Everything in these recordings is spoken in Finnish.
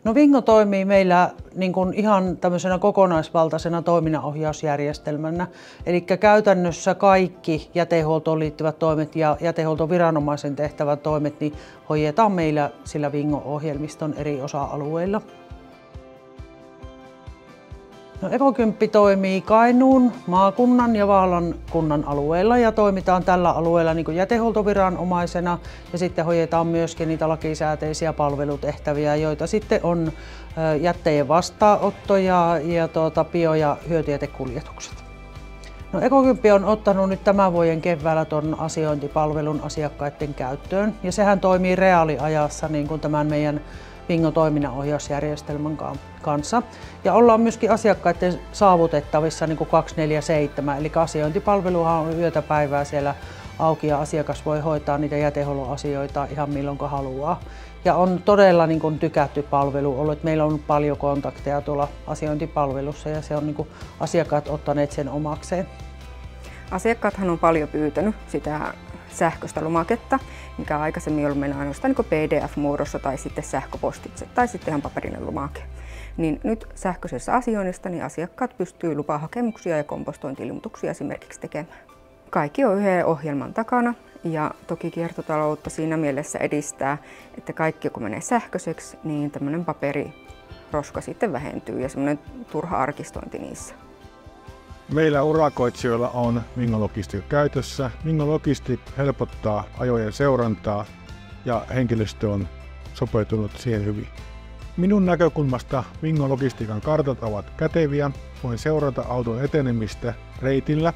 No Vingo toimii meillä niin kuin ihan tämmöisenä kokonaisvaltaisena toiminnanohjausjärjestelmänä. Eli käytännössä kaikki jätehuoltoon liittyvät toimet ja jätehuoltoviranomaisen tehtävät toimet niin hoidetaan meillä sillä Vingo-ohjelmiston eri osa-alueilla. No, Ekokymppi toimii Kainuun maakunnan ja Vaalan kunnan alueella ja toimitaan tällä alueella niin kuin jätehuoltoviranomaisena ja sitten hoidetaan myöskin niitä lakisääteisiä palvelutehtäviä, joita sitten on jätteiden vastaanotto ja bio- ja hyötyjätekuljetukset. No, Ekokymppi on ottanut nyt tämän vuoden keväällä tuon asiointipalvelun asiakkaiden käyttöön ja sehän toimii reaaliajassa niin kuin tämän meidän Vingo toiminnanohjausjärjestelmän kanssa. Ja ollaan myöskin asiakkaiden saavutettavissa niin kuin 24/7, eli asiointipalveluhan on yötä päivää siellä auki ja asiakas voi hoitaa niitä jätehuollon asioita ihan milloin haluaa. Ja on todella niin kuin tykätty palvelu ollut, että meillä on paljon kontakteja tuolla asiointipalvelussa ja se on niin kuin asiakkaat ottaneet sen omakseen. Asiakkaathan on paljon pyytänyt sitä sähköistä lomaketta, mikä aikaisemmin on ollut meillä ainoastaan niin PDF-muodossa tai sitten sähköpostitse tai sitten ihan paperinen lomake. Niin nyt sähköisessä asioinnissa niin asiakkaat pystyy lupahakemuksia ja kompostointi-ilmoituksia esimerkiksi tekemään. Kaikki on yhden ohjelman takana ja toki kiertotaloutta siinä mielessä edistää, että kaikki kun menee sähköiseksi, niin tämmöinen paperiroska sitten vähentyy ja semmoinen turha arkistointi niissä. Meillä urakoitsijoilla on Vingo Logistic käytössä. Vingo Logistic helpottaa ajojen seurantaa ja henkilöstö on sopeutunut siihen hyvin. Minun näkökulmasta Vingo Logistican kartat ovat käteviä. Voin seurata auton etenemistä reitillä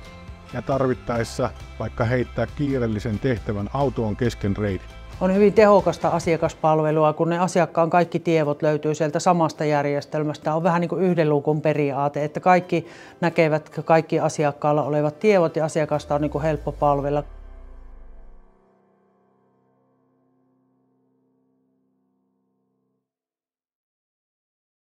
ja tarvittaessa vaikka heittää kiireellisen tehtävän autoon kesken reitin. On hyvin tehokasta asiakaspalvelua, kun ne asiakkaan kaikki tiedot löytyy sieltä samasta järjestelmästä. On vähän niin kuin yhden luukun periaate, että kaikki näkevät kaikki asiakkaalla olevat tiedot ja asiakasta on niin kuin helppo palvella.